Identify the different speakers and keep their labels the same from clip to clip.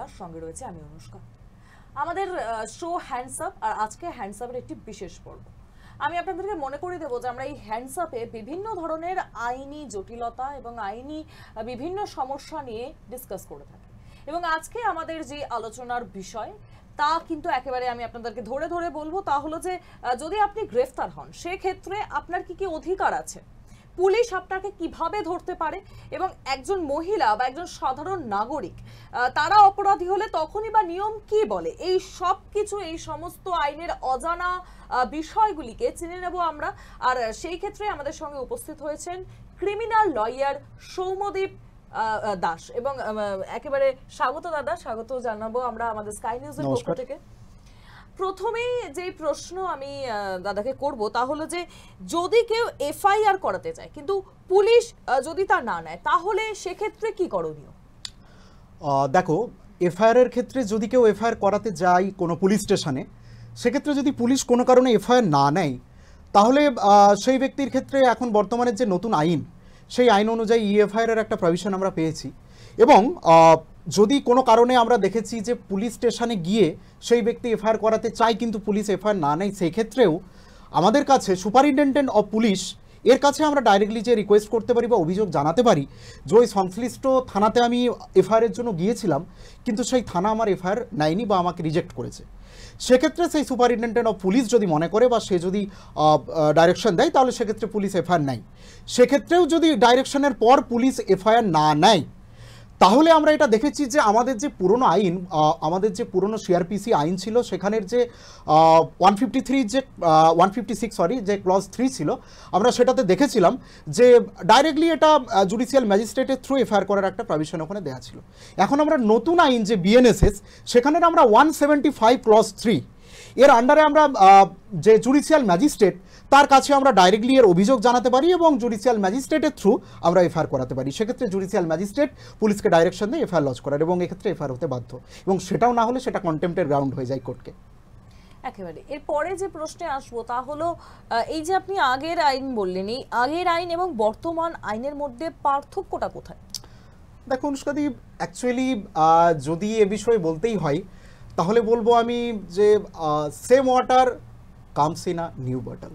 Speaker 1: দাস, সঙ্গে রয়েছে আমি অনুষ্কা। আমাদের শো হ্যান্ডস আপ, আর আজকে হ্যান্ডস আপের একটি বিশেষ পর্ব। আমি আপনাদেরকে মনে করিয়ে দেবো যে আমরা এই হ্যান্ডস আপে বিভিন্ন ধরনের আইনি জটিলতা এবং আইনি বিভিন্ন সমস্যা নিয়ে ডিসকাস করে থাকি, এবং আজকে আমাদের যে আলোচনার বিষয় তা কিন্তু একেবারে আমি আপনাদেরকে ধরে ধরে বলবো, তা হলো যে যদি আপনি গ্রেফতার হন সেক্ষেত্রে আপনার কি কি অধিকার আছে, পুলিশ আপনাকে কিভাবে ধরতে পারে, এবং একজন মহিলা বা একজন সাধারণ নাগরিক তারা অপরাধী হলে তখনই বা নিয়ম কি বলে, এই সব কিছু, এই সমস্ত আইনের অজানা বিষয়গুলিকে চিনে নেব আমরা। আর সেই ক্ষেত্রে আমাদের সঙ্গে উপস্থিত হয়েছেন ক্রিমিনাল লয়ার সৌম্যদীপ দাস, এবং একেবারে স্বাগত দাদা, স্বাগত জানাবো আমরা আমাদের স্কাই নিউজের পক্ষ থেকে। প্রথমেই যে প্রশ্ন আমি দাদাকে করব তা হলো যে যদি কেউ এফআইআর করাতে চায় কিন্তু পুলিশ যদি তা না নেয়, তাহলে সেক্ষেত্রে কি করণীয়?
Speaker 2: দেখো, এফআইআর এর ক্ষেত্রে যদি কেউ এফআইআর করাতে যায় কোনো পুলিশ স্টেশনে, সেক্ষেত্রে যদি পুলিশ কোনো কারণে এফআইআর না নেয়, তাহলে সেই ব্যক্তির ক্ষেত্রে এখন বর্তমানে যে নতুন আইন, সেই আইন অনুযায়ী ইএফআইআর এর একটা প্রভিশন আমরা পেয়েছি। এবং যদি কোনো কারণে আমরা দেখেছি যে পুলিশ স্টেশনে গিয়ে সেই ব্যক্তি এফআইআর করাতে চায় কিন্তু পুলিশ এফআইআর না নেয়, সেই ক্ষেত্রেও আমাদের কাছে সুপারিনটেন্ডেন্ট অফ পুলিশ এর কাছে আমরা ডাইরেক্টলি যে রিকোয়েস্ট করতে পারি বা অভিযোগ জানাতে পারি যে ওই সংশ্লিষ্ট থানাতে আমি এফআইআরের জন্য গিয়েছিলাম কিন্তু সেই থানা আমার এফআইআর নেয়নি বা আমাকে রিজেক্ট করেছে। সেক্ষেত্রে সেই সুপারিনটেন্ডেন্ট অফ পুলিশ যদি মনে করে বা সে যদি ডাইরেকশন দেয়, তাহলে সেক্ষেত্রে পুলিশ এফআইআর নেয়। সেক্ষেত্রেও যদি ডাইরেকশনের পর পুলিশ এফআইআর না নেয়, তাহলে আমরা এটা দেখেছি যে আমাদের যে পুরনো আইন, আমাদের যে পুরনো সিআরপিসি আইন ছিল, সেখানের যে 156 যে ক্লজ 3 ছিল, আমরা সেটাতে দেখেছিলাম যে ডাইরেক্টলি এটা জুডিশিয়াল ম্যাজিস্ট্রেটের থ্রু এফআইআর করার একটা প্রভিশন ওখানে দেওয়া ছিল। এখন আমরা নতুন আইন যে বিএনএসএস, সেখানে আমরা 175 ক্লজ 3 এর আন্ডারে আমরা যে জুডিশিয়াল ম্যাজিস্ট্রেট তার কাছে আমরা ডাইরেক্টলি এর অভিযোগ জানাতে পারি এবং জুডিশিয়াল ম্যাজিস্ট্রেটের থ্রু আমরা এফআইআর করাতে পারি। সেক্ষেত্রে জুডিশিয়াল ম্যাজিস্ট্রেট পুলিশকে ডাইরেকশন দিয়ে এফআইআর লজ করার, এবং এক্ষেত্রে এফআইআর হতে বাধ্য, এবং সেটাও না হলে সেটা কন্টেম্পটের গ্রাউন্ড হয়ে যায় কোর্টকে।
Speaker 1: একেবারে এরপরে যে প্রশ্নে আসবো তা হলো, এই যে আপনি আগের আইন বললেন, এই আগের আইন এবং বর্তমান আইনের মধ্যে পার্থক্যটা কোথায়?
Speaker 2: দেখুন অনুষ্কাদি, অ্যাকচুয়ালি যদি এ বিষয়ে বলতেই হয় তাহলে বলবো আমি যে same water comes in a new bottle.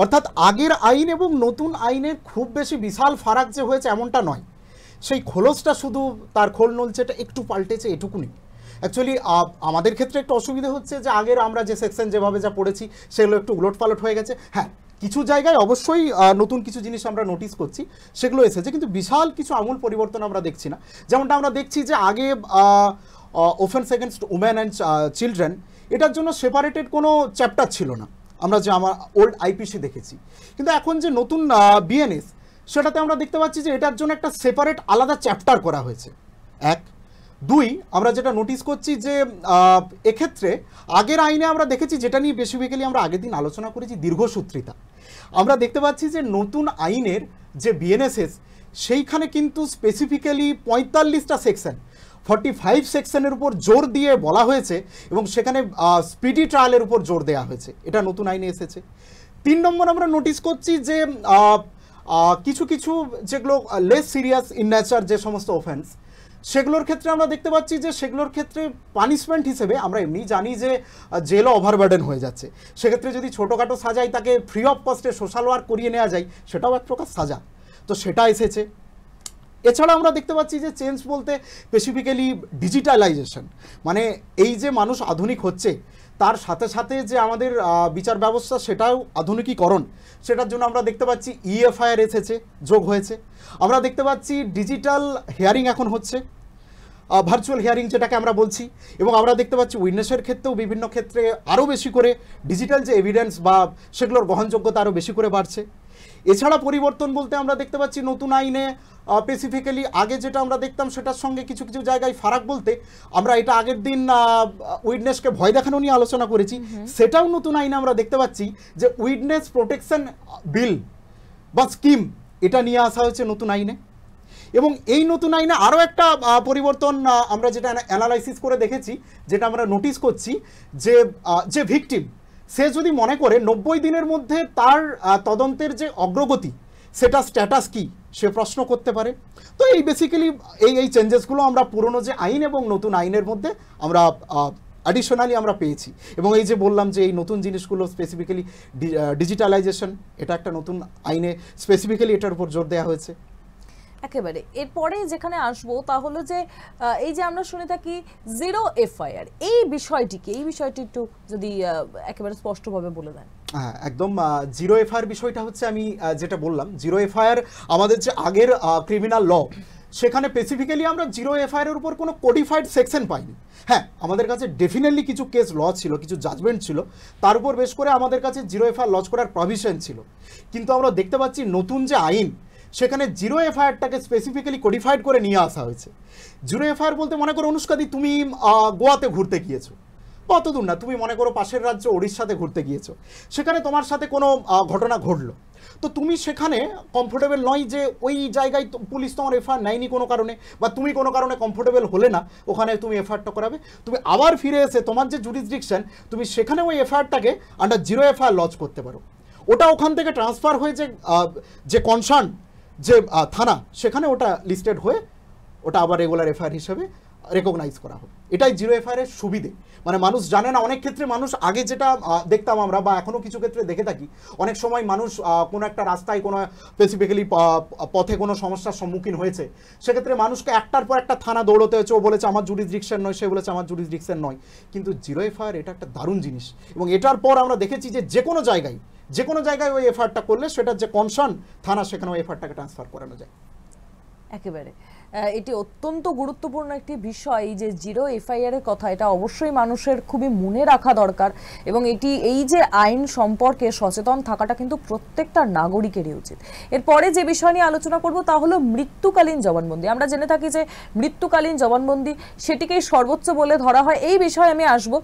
Speaker 2: অর্থাৎ আগের আইন এবং নতুন আইনের খুব বেশি বিশাল ফারাক যে হয়েছে এমনটা নয়, সেই খোলসটা শুধু তার খোল নলছেটা একটু পাল্টেছে, এটুকুনি। অ্যাকচুয়ালি আমাদের ক্ষেত্রে একটু অসুবিধা হচ্ছে যে আগের আমরা যে সেকশন যেভাবে যা পড়েছি সেগুলো একটু উলটপালট হয়ে গেছে। হ্যাঁ, কিছু জায়গায় অবশ্যই নতুন কিছু জিনিস আমরা নোটিস করছি, সেগুলো এসেছে, কিন্তু বিশাল কিছু আমূল পরিবর্তন আমরা দেখছি না। যেমনটা আমরা দেখছি যে আগে offence against women and children, এটার জন্য সেপারেটেড কোনো চ্যাপ্টার ছিল না, আমরা যে আমার ওল্ড আইপিসি দেখেছি। কিন্তু এখন যে নতুন বিএনএস, সেটাতে আমরা দেখতে পাচ্ছি যে এটার জন্য একটা সেপারেট আলাদা চ্যাপ্টার করা হয়েছে। 1, 2, আমরা যেটা নোটিস করছি যে এক্ষেত্রে আগের আইনে আমরা দেখেছি, যেটা নিয়ে বেসিক্যালি আমরা আগের দিন আলোচনা করেছি, দীর্ঘসূত্রিতা। আমরা দেখতে পাচ্ছি যে নতুন আইনের যে বিএনএসএস, সেইখানে কিন্তু স্পেসিফিক্যালি 45টা সেকশন, 45 সেকশনের উপর জোর দিয়ে বলা হয়েছে, এবং সেখানে স্পিডি ট্রায়ালের উপর জোর দেওয়া হয়েছে। এটা নতুন আইনে এসেছে। 3 নম্বর আমরা নোটিস করছি যে কিছু কিছু যেগুলো লেস সিরিয়াস ইন নেচার যে সমস্ত অফেন্স, সেগুলোর ক্ষেত্রে আমরা দেখতে পাচ্ছি যে সেগুলোর ক্ষেত্রে পানিশমেন্ট হিসেবে আমরা এমনি জানি যে জেলও ওভারবার্ডেন হয়ে যাচ্ছে। সেক্ষেত্রে যদি ছোটোখাটো সাজায় তাকে ফ্রি অফ কস্টে সোশ্যাল ওয়ার্ক করিয়ে নেওয়া যায়, সেটাও এক প্রকার সাজা, তো সেটা এসেছে। এছাড়া আমরা দেখতে পাচ্ছি যে চেঞ্জ বলতে স্পেসিফিক্যালি ডিজিটালাইজেশন, মানে এই যে মানুষ আধুনিক হচ্ছে তার সাথে সাথে যে আমাদের বিচার ব্যবস্থা সেটাও আধুনিকীকরণ, সেটার জন্য আমরা দেখতে পাচ্ছি ইএফআইআর এসেছে, যোগ হয়েছে। আমরা দেখতে পাচ্ছি ডিজিটাল হিয়ারিং এখন হচ্ছে, ভার্চুয়াল হিয়ারিং যেটাকে আমরা বলছি, এবং আমরা দেখতে পাচ্ছি উইটনেসের ক্ষেত্রেও বিভিন্ন ক্ষেত্রে আরও বেশি করে ডিজিটাল যে এভিডেন্স বা সেগুলোর গ্রহণযোগ্যতা আরও বেশি করে বাড়ছে। এছাড়া পরিবর্তন বলতে আমরা দেখতে পাচ্ছি নতুন আইনে স্পেসিফিক্যালি আগে যেটা আমরা দেখতাম সেটার সঙ্গে কিছু কিছু জায়গায় ফারাক বলতে আমরা এটা আগের দিন উইটনেসকে ভয় দেখানো নিয়ে আলোচনা করেছি, সেটাও নতুন আইনে আমরা দেখতে পাচ্ছি যে উইটনেস প্রোটেকশন বিল বা স্কিম, এটা নিয়ে আসা হয়েছে নতুন আইনে। এবং এই নতুন আইনে আরও একটা পরিবর্তন আমরা যেটা অ্যানালাইসিস করে দেখেছি, যেটা আমরা নোটিস করছি যে ভিকটিম, সে যদি মনে করে 90 দিনের মধ্যে তার তদন্তের যে অগ্রগতি, সেটা স্ট্যাটাস কি, সে প্রশ্ন করতে পারে। তো এই বেসিক্যালি এই চেঞ্জেসগুলো আমরা পুরনো যে আইন এবং নতুন আইনের মধ্যে আমরা অ্যাডিশনালি আমরা পেয়েছি। এবং এই যে বললাম যে এই নতুন জিনিসগুলো স্পেসিফিক্যালি ডিজিটালাইজেশন, এটা একটা নতুন আইনে স্পেসিফিক্যালি এটার উপর জোর দেওয়া হয়েছে।
Speaker 1: একেবারে এরপরে যেখানে আসবো তাহলে যে এই যে আমরা শুনে থাকি জিরো এফআইআর, এই বিষয়টি একটু যদি একেবারে স্পষ্টভাবে বলে দেন।
Speaker 2: হ্যাঁ, একদম। জিরো এফআইআর বিষয়টা হচ্ছে আমি যেটা বললাম, জিরো এফআইআর আমাদের যে আগের ক্রিমিনাল ল, সেখানে স্পেসিফিক্যালি আমরা জিরো এফআইআর এর উপর কোনো কোডিফাইড সেকশন পাইনি। হ্যাঁ, আমাদের কাছে ডেফিনেটলি কিছু কেস ল ছিল, কিছু জাজমেন্ট ছিল, তার উপর বেশ করে আমাদের কাছে জিরো এফআইআর লজ করার প্রভিশন ছিল। কিন্তু আমরা দেখতে পাচ্ছি নতুন যে আইন, সেখানে জিরো এফআইআরটাকে স্পেসিফিক্যালি কোডিফাইড করে নিয়ে আসা হয়েছে। জিরো এফআইআর বলতে মনে করো অনুষ্কাদি তুমি গোয়াতে ঘুরতে গিয়েছো, অত দূর না, তুমি মনে করো পাশের রাজ্য ওড়িশাতে ঘুরতে গিয়েছো, সেখানে তোমার সাথে কোনো ঘটনা ঘটলো, তো তুমি সেখানে কমফোর্টেবল নয় যে ওই জায়গায় পুলিশ তোমার এফআইআর নেয়নি কোনো কারণে, বা তুমি কোনো কারণে কমফোর্টেবল হলে না ওখানে তুমি এফআইআরটা করাবে, তুমি আবার ফিরে এসে তোমার যে জুরিসডিকশন, তুমি সেখানে ওই এফআইআরটাকে আন্ডার জিরো এফআইআর লজ করতে পারো। ওটা ওখান থেকে ট্রান্সফার হয়ে যে কনসার্ন যে থানা, সেখানে ওটা লিস্টেড হয়ে ওটা আবার রেগুলার এফআইআর হিসেবে রেকগনাইজ করা হবে। এটাই জিরো এফআইআর এর সুবিধে। মানে মানুষ জানে না, অনেক ক্ষেত্রে মানুষ আগে যেটা দেখতাম আমরা, বা এখনও কিছু ক্ষেত্রে দেখে থাকি, অনেক সময় মানুষ কোনো একটা রাস্তায় কোনো স্পেসিফিক্যালি পথে কোনো সমস্যার সম্মুখীন হয়েছে, সেক্ষেত্রে মানুষকে একটার পর একটা থানা দৌড়তে হয়েছে, ও বলেছে আমার জুরিসডিকশন নয়, সে বলেছে আমার জুরিসডিকশন নয়। কিন্তু জিরো এফআইআর এটা একটা দারুণ জিনিস, এবং এটার পর আমরা দেখেছি যে কোনো জায়গায় ওই এফআইআরটা করলে সেটার যে কনসার্ন থানা, সেখানে ওই এফআইআরটাকে ট্রান্সফার করানো যায়।
Speaker 1: একেবারে এটি অত্যন্ত গুরুত্বপূর্ণ একটি বিষয় যে জিরো এফআইআর এর কথা, এটা অবশ্যই মানুষের খুবই মনে রাখা দরকার, এবং এই যে আইন সম্পর্কে সচেতন থাকাটা কিন্তু প্রত্যেকটা নাগরিকেরই উচিত। এরপরে যে বিষয় নিয়ে আলোচনা করব তা হলো মৃত্যুকালীন জবানবন্দি। আমরা জেনে থাকি যে মৃত্যুকালীন জবানবন্দি সেটিকেই সর্বোচ্চ বলে ধরা হয়। এই বিষয়ে আমি আসবো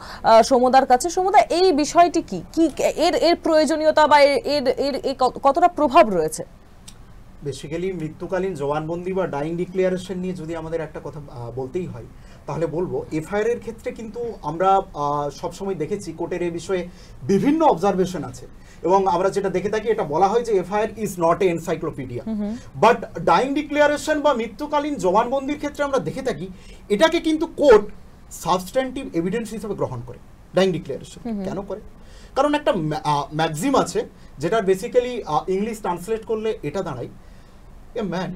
Speaker 1: সমুদার কাছে। সমুদা, এই বিষয়টি কি এর প্রয়োজনীয়তা বা এর কতটা প্রভাব রয়েছে?
Speaker 2: বেসিক্যালি মৃত্যুকালীন জবানবন্দি বা ডাইং ডিক্লেয়ারেশন নিয়ে যদি আমাদের একটা কথা বলতেই হয়, তাহলে বলবো এফআইআর এর ক্ষেত্রে কিন্তু আমরা সবসময় দেখেছি কোর্টের এই বিষয়ে বিভিন্ন অবজারভেশন আছে, এবং আমরা যেটা দেখে থাকি এটা বলা হয় যে FIR is not a encyclopedia. But dying declaration বা মৃত্যুকালীন জবানবন্দির ক্ষেত্রে আমরা দেখে থাকি এটাকে কিন্তু কোর্ট সাবস্ট্যান্টিভ এভিডেন্স হিসেবে গ্রহণ করে। ডাইং ডিক্লেয়ারেশন কেন করে? কারণ একটা ম্যাক্সিম আছে, যেটা বেসিক্যালি ইংলিশ ট্রান্সলেট করলে এটা দাঁড়ায়, a man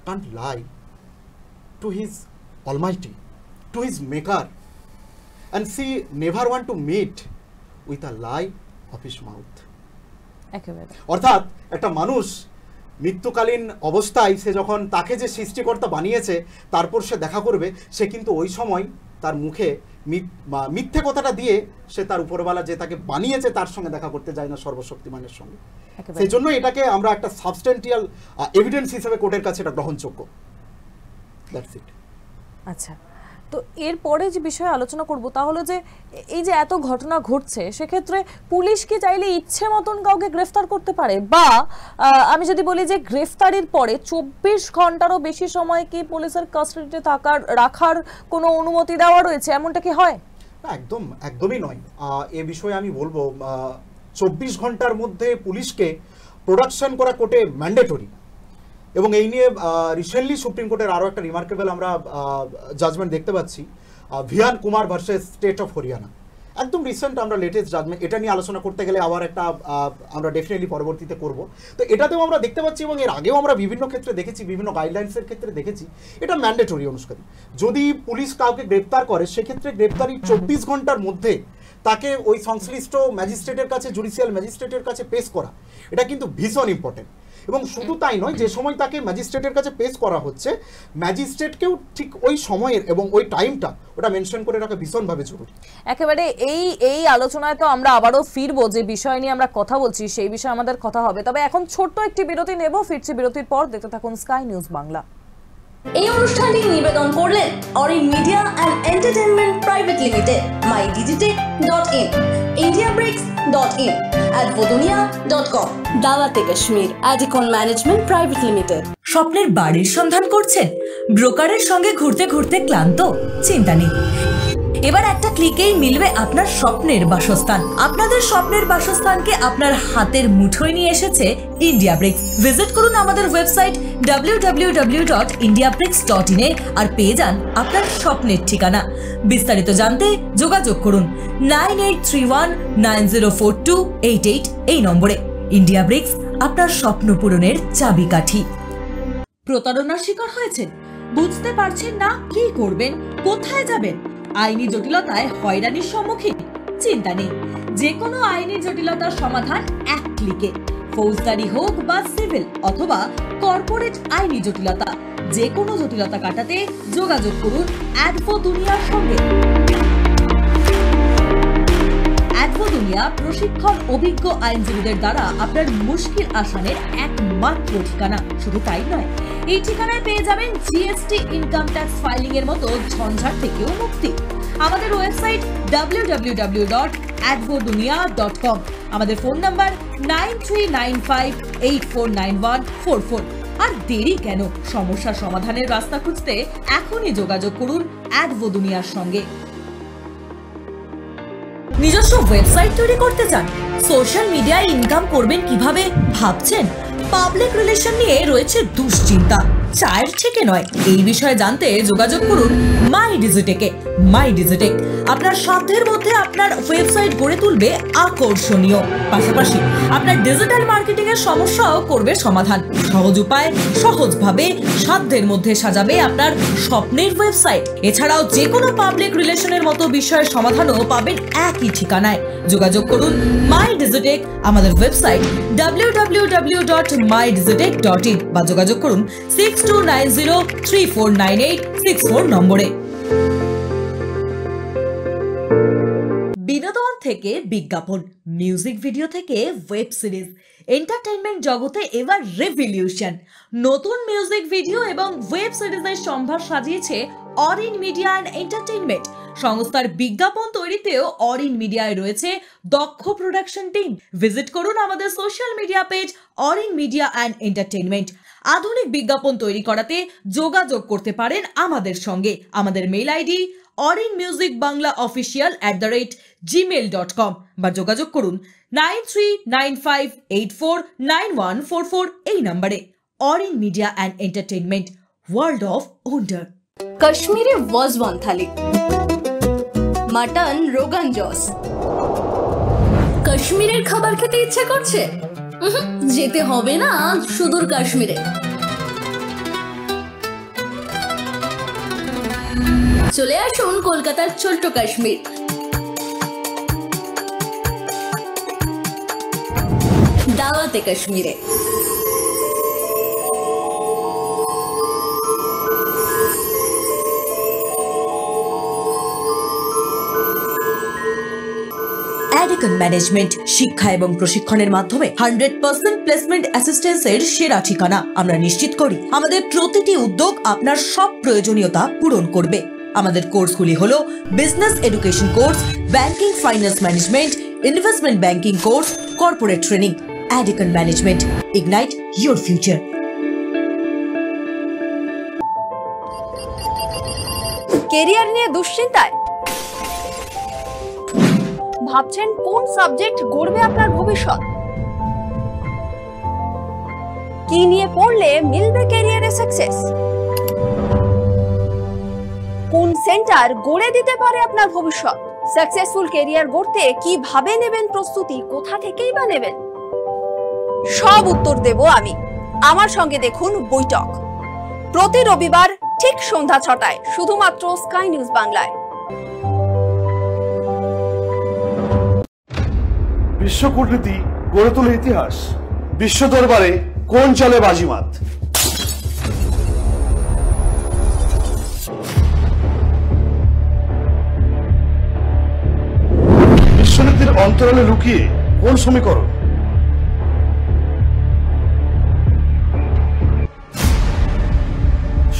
Speaker 2: can't lie to his almighty, to his maker, and she never want to meet with a lie of his mouth. অর্থাৎ একটা মানুষ মৃত্যুকালীন অবস্থায় সে যখন তাকে যে সৃষ্টিকর্তা বানিয়েছে তারপর সে দেখা করবে, সে কিন্তু ওই সময় তার মুখে মিথ্যে কথাটা দিয়ে সে তার উপরওয়ালা যে তাকে বানিয়েছে তার সঙ্গে দেখা করতে যায় না, সর্বশক্তিমানের সঙ্গে। সেই জন্য এটাকে আমরা একটা সাবস্ট্যান্টিয়াল এভিডেন্স হিসেবে কোর্টের কাছে এটা গ্রহণযোগ্য। That's it.
Speaker 1: আচ্ছা, তো এরপরে যে বিষয়ে আলোচনা করব তা হলো যে এই যে এত ঘটনা ঘটছে, সেক্ষেত্রে পুলিশ কি চাইলে ইচ্ছে মতন কাউকে গ্রেফতার করতে পারে? বা আমি যদি বলি যে গ্রেফতারির পরে 24 ঘন্টারও বেশি সময় কি পুলিশের কাস্টাডিতে রাখার কোনো অনুমতি দেওয়া রয়েছে, এমনটা কি হয়?
Speaker 2: একদমই নয়। এ বিষয়ে আমি বলবো 24 ঘন্টার মধ্যে পুলিশকে প্রোডাকশন করা কোর্টে ম্যান্ডেটরি, এবং এই নিয়ে রিসেন্টলি সুপ্রিম কোর্টের আরও একটা রিমার্কেবল আমরা জাজমেন্ট দেখতে পাচ্ছি, Vian Kumar versus state of Haryana. একদম রিসেন্ট আমরা লেটেস্ট জাজমেন্ট, এটা নিয়ে আলোচনা করতে গেলে আবার একটা আমরা ডেফিনেটলি পরবর্তীতে করব। তো এটাতেও আমরা দেখতে পাচ্ছি, এবং এর আগেও আমরা বিভিন্ন ক্ষেত্রে দেখেছি, বিভিন্ন গাইডলাইন্সের ক্ষেত্রে দেখেছি, এটা ম্যান্ডেটরি অনুষ্কারী। যদি পুলিশ কাউকে গ্রেপ্তার করে, সেক্ষেত্রে গ্রেপ্তারির 24 ঘন্টার মধ্যে তাকে ওই সংশ্লিষ্ট ম্যাজিস্ট্রেটের কাছে, জুডিশিয়াল ম্যাজিস্ট্রেটের কাছে পেশ করা, এটা কিন্তু ভীষণ ইম্পর্টেন্ট। এবং শুধু তাই নয়, যে সময় তাকে ম্যাজিস্ট্রেটের কাছে পেশ করা হচ্ছে, ম্যাজিস্ট্রেটকেও ঠিক ওই সময়ের এবং ওই টাইমটা ওটা মেনশন করে রাখা ভীষণভাবে জরুরি।
Speaker 1: একেবারে এই আলোচনায় তো আমরা আবারও ফিরবো, যে বিষয় নিয়ে আমরা কথা বলছি সেই বিষয়ে আমাদের কথা হবে। তবে এখন ছোট্ট একটি বিরতি নেব, ফিরছি বিরতির পর। দেখতে থাকুন স্কাই নিউজ বাংলা।
Speaker 3: এই অনুষ্ঠানটি নিবেদন করলেন Arin media and entertainment private limited, mydigitech.in, indiabricks.in, advodunia.com, Dawat-e Kashmir, Adicon management private limited.
Speaker 4: স্বপ্নের বাড়ির সন্ধান করছেন? ব্রোকারের সঙ্গে ঘুরতে ঘুরতে ক্লান্ত? চিন্তা নেই, এবার একটা ক্লিকেই মিলবে আপনার স্বপ্নের বাসস্থান। আপনাদের স্বপ্নের বাসস্থানকে আপনার হাতের মুঠোয় নিয়ে এসেছে ইন্ডিয়া ব্রিক্স। ভিজিট করুন আমাদের ওয়েবসাইট www.indiabricks.in এ আর পেয়ে যান আপনার স্বপ্নের ঠিকানা। বিস্তারিত জানতে যোগাযোগ করুন 9831904288 এই নম্বরে। ইন্ডিয়া ব্রিক্স, আপনার স্বপ্ন পূরণের চাবিকাঠি। প্রতারণার শিকার হয়েছেন, বুঝতে পারছেন না কি করবেন, কোথায় যাবেন, আইনি জটিলতায় হয়রানির সম্মুখীন? চিন্তা নেই, যে কোনো আইনি জটিলতার সমাধান এক ক্লিকে। ফৌজদারি হোক বা সিভিল অথবা কর্পোরেট আইনি জটিলতা, যে কোনো জটিলতা কাটাতে যোগাযোগ করুন অ্যাডভো দুনিয়ার সঙ্গে। অ্যাডভো দুনিয়া প্রশিক্ষণ অভিজ্ঞ আইনজীবীদের দ্বারা আপনার মুশকিল আসানের একমাত্র ঠিকানা। শুধু তাই নয়, এই ঠিকানায় পেয়ে যাবেন জিএসটি, ইনকাম ট্যাক্স ফাইলিং এর মতো ঝঞ্ঝাট থেকেও মুক্তি। আমাদের ওয়েবসাইট www.advodunia.com। আমাদের ফোন নাম্বার 9395849144। আর দেরি কেন? সমস্যা সমাধানের রাস্তা খুঁজতে এখনই যোগাযোগ করুন অ্যাডভো দুনিয়ার সঙ্গে। নিজস্ব ওয়েবসাইট তৈরি করতে চান? সোশ্যাল মিডিয়ায় ইনকাম করবেন কিভাবে ভাবছেন? পাবলিক রিলেশন নিয়ে রয়েছে দুশ্চিন্তা? চায়ের থেকে নয়, এই বিষয়ে জানতে যোগাযোগ করুন মাই ডিজিটেকে। মাই ডিজিটেক আপনার সাধ্যের মধ্যে আপনার ওয়েবসাইট গড়ে তুলবে আকর্ষণীয়, পাশাপাশি আপনার ডিজিটাল মার্কেটিং এর সমস্যাও করবে সমাধান। সহজ উপায়, সহজভাবে সাধ্যের মধ্যে সাজাবে আপনার স্বপ্নের ওয়েবসাইট। এছাড়াও যে কোনো পাবলিক রিলেশনের মতো বিষয়ের সমাধানও পাবেন একই ঠিকানায়। যোগাযোগ করুন মাই ডিজিটেক। আমাদের ওয়েবসাইট www.mydigitech.in বা যোগাযোগ করুন 6290349864 নম্বরে। বিনোদন থেকে বিজ্ঞাপন, মিউজিক ভিডিও থেকে ওয়েব সিরিজ, এন্টারটেইনমেন্ট জগতে এবার রেভলিউশন। নতুন মিউজিক ভিডিও এবং ওয়েব সিরিজের সম্ভার সাজিয়েছে অরিন মিডিয়া অ্যান্ড এন্টারটেইনমেন্ট। সংস্থার বিজ্ঞাপন তৈরিতেও অরিন মিডিয়ায় রয়েছে দক্ষ প্রোডাকশন টিম। ভিজিট করুন আমাদের social media page Arin media and entertainment. আধুনিক বিজ্ঞাপন তৈরি করাতে যোগাযোগ করতে পারেন আমাদের সঙ্গে। আমাদের মেইল আইডি orinmusicbanglaofficial@gmail.com বা যোগাযোগ করুন 9395849144 এই নম্বরে। Arin media and entertainment, world of wonder.
Speaker 3: Kashmiri wazwan thali, mutton rogan josh. কাশ্মীরের খাবার খেতে ইচ্ছে করছে? যেতে হবে না সুদূর কাশ্মীরে। চলে আসুন কলকাতার ছোট্ট কাশ্মীর। দাওয়াতে কাশ্মীরে।
Speaker 4: অ্যাডিকন ম্যানেজমেন্ট, শিক্ষা এবং প্রশিক্ষণের মাধ্যমে 100% প্লেসমেন্ট অ্যাসিস্ট্যান্সের সেরা ঠিকানা। আমরা নিশ্চিত করি আমাদের প্রতিটি উদ্যোগ আপনার সব প্রয়োজনীয়তা পূরণ করবে। আমাদের কোর্সগুলি হলো business education course, banking finance management, investment banking course, corporate training. Adicon management, ignite your future.
Speaker 5: Career নিয়ে দুশ্চিন্তায় ভাবছেন কোন সাবজেক্ট গড়বে আপনার ভবিষ্যৎ? কি নিয়ে পড়লে মিলবে ক্যারিয়ারে সাকসেস? কোন সেন্টার গড়ে দিতে পারে আপনার ভবিষ্যৎ? সাকসেসফুল ক্যারিয়ার গড়তে কিভাবে নেবেন প্রস্তুতি, কোথা থেকেই বা নেবেন? সব উত্তর দেব আমি। আমার সঙ্গে দেখুন বৈঠক, প্রতি রবিবার ঠিক সন্ধ্যা 6টায়, শুধুমাত্র স্কাই নিউজ বাংলায়।
Speaker 6: বিশ্ব কূটনীতি গড়ে তোলে ইতিহাস, বিশ্ব দরবারে কোন চলে বাজিমাত। বিশ্বনীতির অন্তরালে লুকিয়ে কোন সমীকরণ?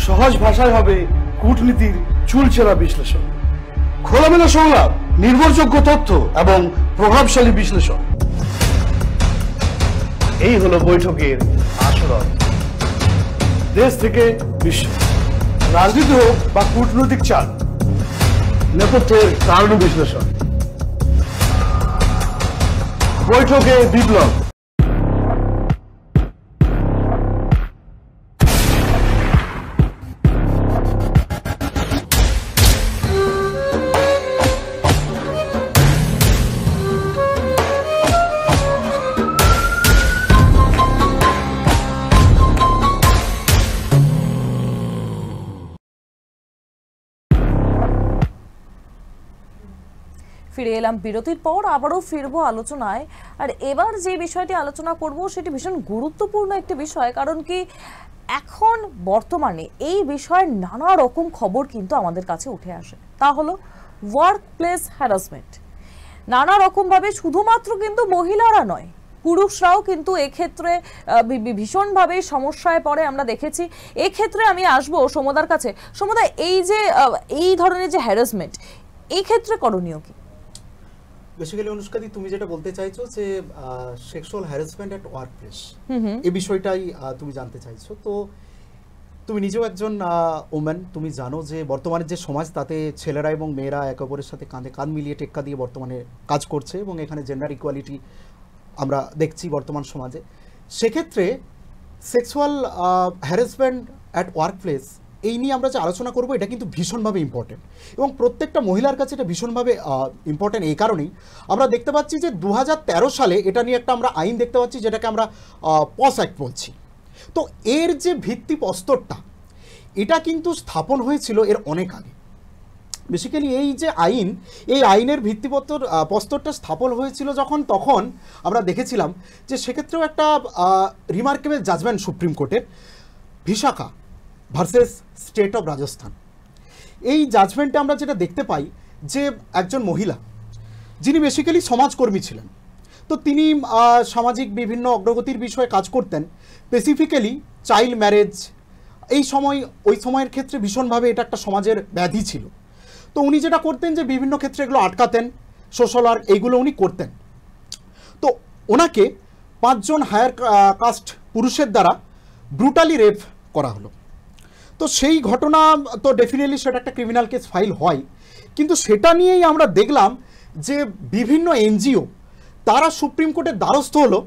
Speaker 6: সহজ ভাষায় হবে কূটনীতির চুলচেরা বিশ্লেষণ, খোলামেলা সংলাপ, নির্ভরযোগ্য তথ্য এবং প্রভাবশালী বিশ্লেষণ। এই হলো বৈঠকের আসর। দেশ থেকে বিশ্ব, রাজনীতি হোক বা কূটনৈতিক চাল, নেপথ্যের কারণ বিশ্লেষণ, বৈঠকে বিপ্লব,
Speaker 1: ফিরে এলাম বিরতির পর, আবারও ফিরবো আলোচনায়। আর এবার যে বিষয়টি আলোচনা করব সেটি ভীষণ গুরুত্বপূর্ণ একটি বিষয়, কারণ কি এখন বর্তমানে এই বিষয়ের নানা রকম খবর কিন্তু আমাদের কাছে উঠে আসে। তা হলো ওয়ার্ক প্লেস হ্যারাসমেন্ট। নানা রকমভাবে শুধুমাত্র কিন্তু মহিলারা নয়, পুরুষরাও কিন্তু এক্ষেত্রে ভীষণভাবে সমস্যায় পড়ে আমরা দেখেছি। এক্ষেত্রে আমি আসবো সোমদার কাছে। সোমদা, এই ধরনের যে হ্যারাসমেন্ট, এই ক্ষেত্রে করণীয় কি?
Speaker 2: বেসিক্যালি অনুষ্কাদি, তুমি যেটা বলতে চাইছো যে সেক্সুয়াল হ্যারাসমেন্ট এট ওয়ার্ক প্লেস, এই বিষয়টাই তুমি জানতে চাইছো। তো তুমি নিজেও একজন ওম্যান, তুমি জানো যে বর্তমানে যে সমাজ, তাতে ছেলেরা এবং মেয়েরা একে অপরের সাথে কাঁধে কাঁধ মিলিয়ে টেক্কা দিয়ে বর্তমানে কাজ করছে, এবং এখানে জেন্ডার ইকুয়ালিটি আমরা দেখছি বর্তমান সমাজে। সেক্ষেত্রে sexual harassment at work place, এই নিয়ে আমরা যে আলোচনা করব, এটা কিন্তু ভীষণভাবে ইম্পর্টেন্ট, এবং প্রত্যেকটা মহিলার কাছে এটা ভীষণভাবে ইম্পর্টেন্ট। এই কারণেই আমরা দেখতে পাচ্ছি যে 2013 সালে এটা নিয়ে একটা আমরা আইন দেখতে পাচ্ছি, যেটাকে আমরা পস অ্যাক্ট বলছি। তো এর যে ভিত্তিপ্রস্তরটা, এটা কিন্তু স্থাপন হয়েছিল এর অনেক আগে। বেসিক্যালি এই যে আইন, এই আইনের প্রস্তরটা স্থাপন হয়েছিল তখন আমরা দেখেছিলাম যে সেক্ষেত্রেও একটা রিমার্কেবল জাজমেন্ট সুপ্রিম কোর্টের, ভিশাখা ভার্সেস স্টেট অফ রাজস্থান। এই জাজমেন্টে আমরা যেটা দেখতে পাই যে একজন মহিলা, যিনি বেসিক্যালি সমাজকর্মী ছিলেন, তো তিনি সামাজিক বিভিন্ন অগ্রগতির বিষয়ে কাজ করতেন, স্পেসিফিক্যালি চাইল্ড ম্যারেজ। ওই সময়ের ক্ষেত্রে ভীষণভাবে এটা একটা সমাজের ব্যাধি ছিল। তো উনি যেটা করতেন যে বিভিন্ন ক্ষেত্রে এগুলো আটকাতেন, সোশ্যাল ওয়ার্ক এইগুলো উনি করতেন। তো ওনাকে 5 জন হায়ার কাস্ট পুরুষের দ্বারা ব্রুটালি রেপ করা হলো। তো সেই ঘটনা তো ডেফিনেটলি সেটা একটা ক্রিমিনাল কেস ফাইল হয়, কিন্তু সেটা নিয়েই আমরা দেখলাম যে বিভিন্ন এনজিও তারা সুপ্রিম কোর্টের দ্বারস্থ হলো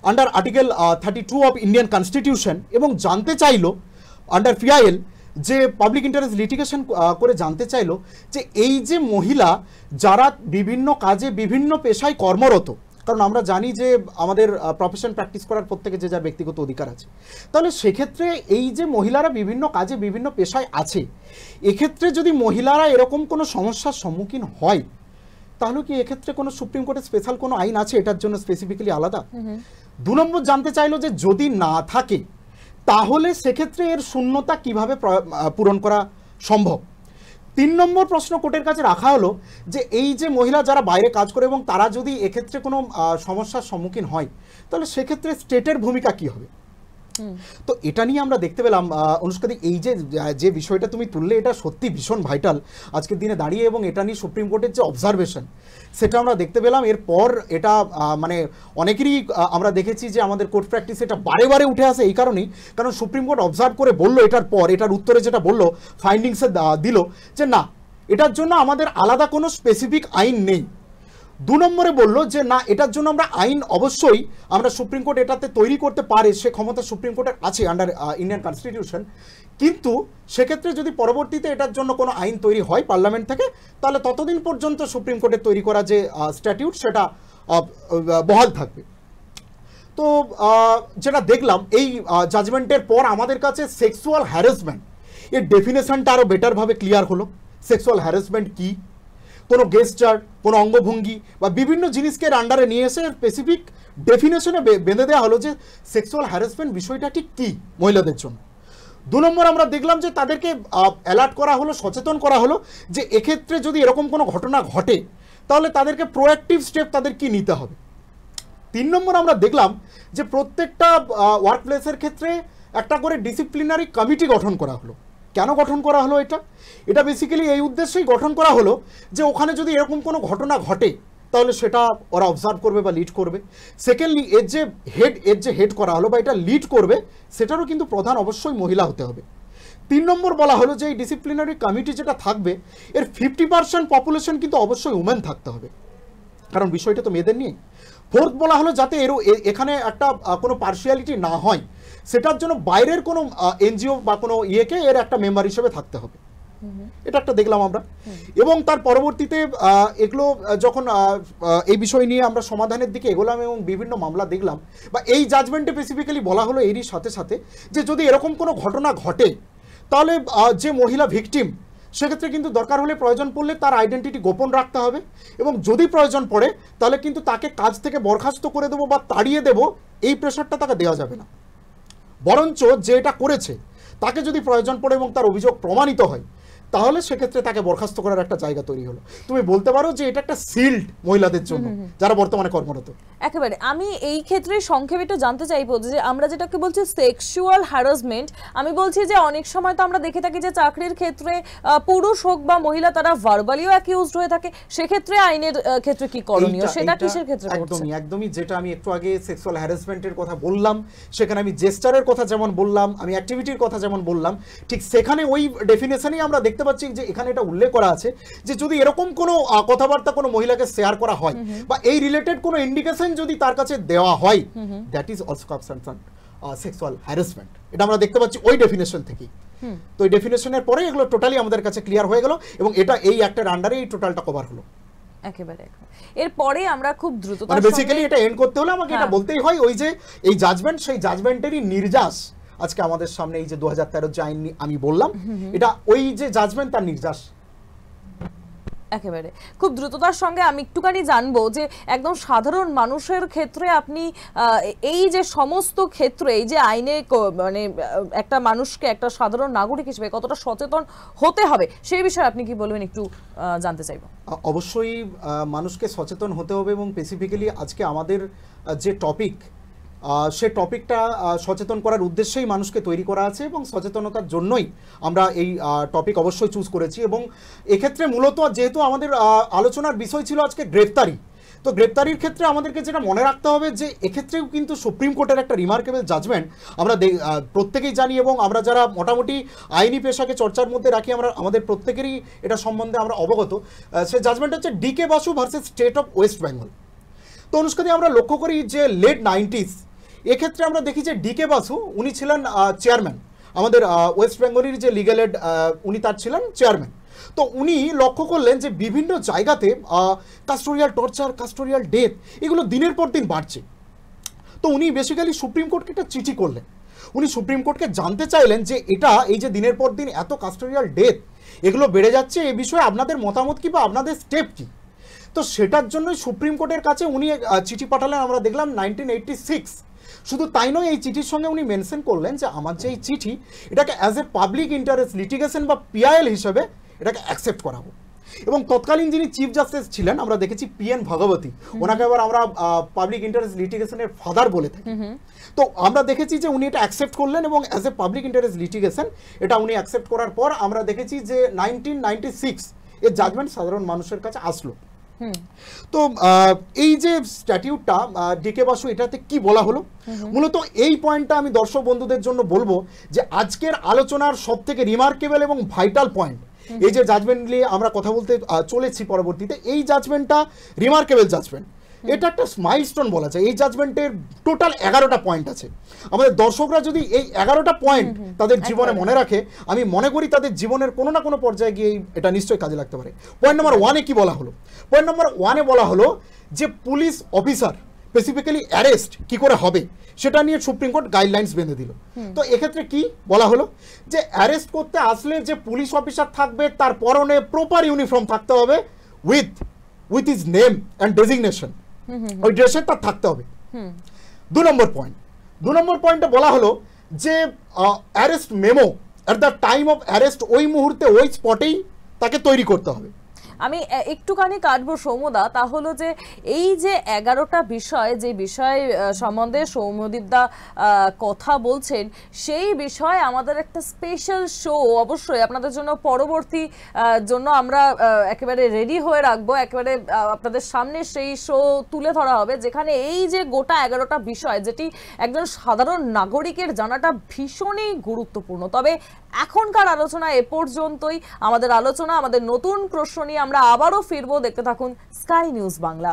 Speaker 2: under article 32 of Indian constitution, এবং জানতে চাইলো আন্ডার পিআইএল যে পাবলিক ইন্টারেস্ট লিটিগেশন করে জানতে চাইলো যে এই যে মহিলা যারা বিভিন্ন কাজে বিভিন্ন পেশায় কর্মরত, কারণ আমরা জানি যে আমাদের প্রফেশন প্র্যাকটিস করার প্রত্যেকে যে যার ব্যক্তিগত অধিকার আছে, তাহলে সেক্ষেত্রে এই যে মহিলারা বিভিন্ন কাজে বিভিন্ন পেশায় আছে, এক্ষেত্রে যদি মহিলারা এরকম কোনো সমস্যার সম্মুখীন হয়, তাহলে কি এক্ষেত্রে কোনো সুপ্রিম কোর্টের স্পেশাল কোনো আইন আছে এটার জন্য স্পেসিফিক্যালি আলাদা? 2 নম্বর জানতে চাইলো যে যদি না থাকে, তাহলে সেক্ষেত্রে এর শূন্যতা কিভাবে পূরণ করা সম্ভব। 3 নম্বর প্রশ্ন কোর্টের কাছে রাখা হলো যে এই যে মহিলা যারা বাইরে কাজ করে এবং তারা যদি এক্ষেত্রে কোনো সমস্যার সম্মুখীন হয়, তাহলে সেক্ষেত্রে স্টেটের ভূমিকা কি হবে। তো এটা নিয়ে আমরা দেখতে পেলাম অনুষ্কাদি, এই যে বিষয়টা তুমি তুললে, এটা সত্যি ভীষণ ভাইটাল আজকের দিনে দাঁড়িয়ে, এবং এটা নিয়ে সুপ্রিম কোর্টের যে অবজারভেশন সেটা আমরা দেখতে পেলাম। এরপর এটা মানে অনেকেরই আমরা দেখেছি যে আমাদের কোর্ট প্র্যাকটিস এটা বারে বারে উঠে আসে, এই কারণেই কারণ সুপ্রিম কোর্ট অবজার্ভ করে বললো, এটার পর এটার উত্তরে যেটা বললো, ফাইন্ডিংসে দিল যে না, এটার জন্য আমাদের আলাদা কোনো স্পেসিফিক আইন নেই। 2 নম্বরে বললো যে না, এটার জন্য আমরা আইন অবশ্যই আমরা সুপ্রিম কোর্ট এটাতে তৈরি করতে পারে, সে ক্ষমতা সুপ্রিম কোর্টের আছে আন্ডার ইন্ডিয়ান কনস্টিটিউশন, কিন্তু সেক্ষেত্রে যদি পরবর্তীতে এটার জন্য কোনো আইন তৈরি হয় পার্লামেন্ট থেকে, তাহলে ততদিন পর্যন্ত সুপ্রিম কোর্টের তৈরি করা যে স্ট্যাটিউট সেটা বহাল থাকবে। তো যেটা দেখলাম এই জাজমেন্টের পর, আমাদের কাছে সেক্সুয়াল হ্যারাসমেন্ট এর ডেফিনেশনটা আরও বেটারভাবে ক্লিয়ার হলো। সেক্সুয়াল হ্যারাসমেন্ট কী, কোনো গেস্টার, কোনো অঙ্গভঙ্গি বা বিভিন্ন জিনিসকে আন্ডারে নিয়ে এসে স্পেসিফিক ডেফিনেশনে বেঁধে দেওয়া হলো যে সেক্সুয়াল হ্যারাসমেন্ট বিষয়টা ঠিক কী মহিলাদের জন্য। 2 নম্বর আমরা দেখলাম যে তাদেরকে অ্যালার্ট করা হলো, সচেতন করা হলো যে এক্ষেত্রে যদি এরকম কোনো ঘটনা ঘটে, তাহলে তাদেরকে প্রোঅ্যাক্টিভ স্টেপ তাদের কি নিতে হবে। 3 নম্বর আমরা দেখলাম যে প্রত্যেকটা ওয়ার্ক প্লেসের ক্ষেত্রে একটা করে ডিসিপ্লিনারি কমিটি গঠন করা হলো। কেন গঠন করা হলো এটা বেসিক্যালি এই উদ্দেশ্যেই গঠন করা হলো যে ওখানে যদি এরকম কোনো ঘটনা ঘটে, তাহলে সেটা ওরা অবজার্ভ করবে বা লিড করবে। সেকেন্ডলি এর যে হেড করা হলো বা এটা লিড করবে, সেটারও কিন্তু প্রধান অবশ্যই মহিলা হতে হবে। 3 নম্বর বলা হলো যে এই ডিসিপ্লিনারি কমিটি যেটা থাকবে এর 50% পপুলেশন কিন্তু অবশ্যই উমেন থাকতে হবে, কারণ বিষয়টা তো মেয়েদের নিয়ে। 4th বলা হলো যাতে এখানে একটা কোনো পার্সিয়ালিটি না হয়, সেটার জন্য বাইরের কোনো এনজিও বা কোনো ইয়েকে এর একটা মেম্বার হিসেবে থাকতে হবে, এটা একটা দেখলাম আমরা। এবং তার পরবর্তীতে এগুলো যখন এই বিষয় নিয়ে আমরা সমাধানের দিকে এগোলাম এবং বিভিন্ন মামলা দেখলাম, বা এই জাজমেন্টে স্পেসিফিক্যালি বলা হলো এরই সাথে সাথে যে যদি এরকম কোনো ঘটনা ঘটে তাহলে যে মহিলা ভিকটিম সেক্ষেত্রে কিন্তু দরকার হলে প্রয়োজন পড়লে তার আইডেন্টিটি গোপন রাখতে হবে, এবং যদি প্রয়োজন পড়ে তাহলে কিন্তু তাকে কাজ থেকে বরখাস্ত করে দেবো বা তাড়িয়ে দেবো, এই প্রেশারটা তাকে দেওয়া যাবে না। বরঞ্চ যে এটা করেছে তাকে যদি প্রয়োজন পড়ে এবং তার অভিযোগ প্রমাণিত হয় তাহলে সেক্ষেত্রে তাকে বরখাস্ত করার একটা জায়গা তৈরি হলো। তুমি বলতে পারো যে এটা একটা শিল্ড মহিলাদের জন্য যারা বর্তমানে কর্মরত।
Speaker 1: একেবারে আমি এই ক্ষেত্রে সংক্ষেপে একটু জানতে চাইবো যে আমরা যেটাকে বলছি সেক্সুয়াল হ্যারাসমেন্ট, আমি বলছি যে অনেক সময় তো আমরা দেখে থাকি যে চাকরির ক্ষেত্রে পুরুষ হোক বা মহিলা তারা ভার্বালিও অ্যাকিউজড হয়ে থাকে, সেক্ষেত্রে আইনের ক্ষেত্রে কি করণীয়, সেটা কিসের ক্ষেত্রে করছে?
Speaker 2: একদমই যেটা আমি একটু আগে সেক্সুয়াল হ্যারাসমেন্টের কথা বললাম, সেখানে আমি জেস্টারের কথা যেমন বললাম, আমি অ্যাক্টিভিটির কথা যেমন বললাম, ঠিক সেখানে ওই ডেফিনেশনেই আমরা দেখতে পাচ্ছি যে এখানে এটা উল্লেখ করা আছে যে যদি এরকম কোনো কথাবার্তা কোনো মহিলাকে শেয়ার করা হয় বা এই রিলেটেড কোনো ইন্ডিকেশন যদি তার কাছে দেওয়া হয়, that is also concern sexual harassment. এটা আমরা দেখতে পাচ্ছি ওই ডেফিনেশন থেকেই। তো এই ডেফিনেশনের পরে এগুলো টোটালি আমাদের কাছে ক্লিয়ার হয়ে গেল এবং এটা এই অ্যাক্টের আন্ডারে এই টোটালটা কভার হলো।
Speaker 1: একেবারে এরপরে আমরা খুব দ্রুত
Speaker 2: মানে বেসিক্যালি এটা এন্ড করতে হলে আমাকে এটা বলতেই হয় ওই যে এই জাজমেন্ট, সেই জাজমেন্টেরই নির্যাস আজকে আমাদের সামনে এই যে 2013 যে আইন আমি বললাম, এটা ওই যে জাজমেন্ট তার নির্যাস।
Speaker 1: একেবারে খুব দ্রুততার সঙ্গে আমি একটুখানি জানবো যে একদম সাধারণ মানুষের ক্ষেত্রে আপনি এই যে সমস্ত ক্ষেত্রে এই যে আইনে মানে একটা মানুষকে একটা সাধারণ নাগরিক হিসেবে কতটা সচেতন হতে হবে সেই বিষয়ে আপনি কি বলবেন, একটু জানতে চাইবো।
Speaker 2: অবশ্যই মানুষকে সচেতন হতে হবে এবং স্পেসিফিক্যালি আজকে আমাদের যে টপিক সে টপিকটা সচেতন করার উদ্দেশ্যেই মানুষকে তৈরি করা আছে এবং সচেতনতার জন্যই আমরা এই টপিক অবশ্যই চুজ করেছি। এবং এক্ষেত্রে মূলত যেহেতু আমাদের আলোচনার বিষয় ছিল আজকে গ্রেফতারি, তো গ্রেফতারির ক্ষেত্রে আমাদেরকে যেটা মনে রাখতে হবে যে এক্ষেত্রেও কিন্তু সুপ্রিম কোর্টের একটা রিমার্কেবল জাজমেন্ট আমরা প্রত্যেকেই জানি এবং আমরা যারা মোটামুটি আইনি পেশাকে চর্চার মধ্যে রাখি আমরা আমাদের প্রত্যেকেরই এটা সম্বন্ধে আমরা অবগত। সে জাজমেন্ট হচ্ছে D K Basu versus state of West Bengal. তো অনুষ্কাদি আমরা লক্ষ্য করি যে লেট 90s এক্ষেত্রে আমরা দেখি যে ডিকে বাসু উনি ছিলেন চেয়ারম্যান, আমাদের ওয়েস্ট বেঙ্গলের যে লিগ্যাল এড উনি তার ছিলেন চেয়ারম্যান। তো উনি লক্ষ্য করলেন যে বিভিন্ন জায়গাতে কাস্টোরিয়াল টর্চার, কাস্টোরিয়াল ডেথ এগুলো দিনের পর দিন বাড়ছে। তো উনি বেসিক্যালি সুপ্রিম কোর্টকে একটা চিঠি করলেন, উনি সুপ্রিম কোর্টকে জানতে চাইলেন যে এটা এই যে দিনের পর দিন এত কাস্টোরিয়াল ডেথ এগুলো বেড়ে যাচ্ছে, এ বিষয়ে আপনাদের মতামত কি বা আপনাদের স্টেপ কি। তো সেটার জন্যই সুপ্রিম কোর্টের কাছে উনি চিঠি পাঠালেন, আমরা দেখলাম 1986। শুধু তাই নয়, এই চিঠির সঙ্গে উনি মেনশন করলেন যে আমার যে এই চিঠি এটাকে as a public interest litigation বা পিআইএল হিসেবে এটাকে অ্যাকসেপ্ট করাবো। এবং তৎকালীন যিনি চিফ জাস্টিস ছিলেন আমরা দেখেছি PN ভগবতী, ওনাকে আবার আমরা পাবলিক ইন্টারেস্ট লিটিগেশনের ফাদার বলে থাকি। তো আমরা দেখেছি যে উনি এটা অ্যাকসেপ্ট করলেন এবং as a public interest litigation এটা উনি অ্যাকসেপ্ট করার পর আমরা দেখেছি যে 1996 এর জাজমেন্ট সাধারণ মানুষের কাছে আসলো। তো এই যে স্ট্যাটিউটটা ডিকে বাসু এটাতে কি বলা হলো, মূলত এই পয়েন্টটা আমি দর্শক বন্ধুদের জন্য বলবো যে আজকের আলোচনার সব থেকে রিমার্কেবল এবং ভাইটাল পয়েন্ট এই যে জাজমেন্ট নিয়ে আমরা কথা বলতে চলেছি পরবর্তীতে, এই জাজমেন্টটা রিমার্কেবল জাজমেন্ট, এটা একটা মাইলস্টোন বলা যায়। এই জাজমেন্টের টোটাল 11টা পয়েন্ট আছে। আমাদের দর্শকরা যদি এই 11টা পয়েন্ট তাদের জীবনে মনে রাখে, আমি মনে করি তাদের জীবনের কোনো না কোনো পর্যায়ে গিয়ে এটা নিশ্চয়ই কাজে লাগতে পারে। পয়েন্ট নাম্বার 1-এ কি বলা হলো? পয়েন্ট নাম্বার 1-এ বলা হলো যে পুলিশ অফিসার স্পেসিফিক্যালি অ্যারেস্ট কি করে হবে সেটা নিয়ে সুপ্রিম কোর্ট গাইডলাইন্স বেঁধে দিল। তো এক্ষেত্রে কি বলা হলো যে অ্যারেস্ট করতে আসলে যে পুলিশ অফিসার থাকবে তার পরনে প্রপার ইউনিফর্ম থাকতে হবে with his name and designation, ওই ড্রেসের তার থাকতে হবে। 2 নম্বর পয়েন্টে বলা হলো যে arrest memo at the time of arrest ওই মুহূর্তে ওই স্পটেই তাকে তৈরি করতে হবে।
Speaker 1: আমি একটুখানি কাটবো সৌম্যদা, তা হলো যে এই যে 11টা বিষয়, যে বিষয় সম্বন্ধে সৌম্যদীপদা কথা বলছেন, সেই বিষয়ে আমাদের একটা স্পেশাল শো অবশ্যই আপনাদের জন্য পরবর্তী জন্য আমরা একেবারে রেডি হয়ে রাখবো, একেবারে আপনাদের সামনে সেই শো তুলে ধরা হবে, যেখানে এই যে গোটা 11টা বিষয়, যেটি একজন সাধারণ নাগরিকের জানাটা ভীষণই গুরুত্বপূর্ণ। তবে এখনকার আলোচনা এ পর্যন্তই। আমাদের আলোচনা, আমাদের নতুন প্রশ্ন নিয়ে আমরা আবারও ফিরবো। দেখতে থাকুন স্কাই নিউজ বাংলা।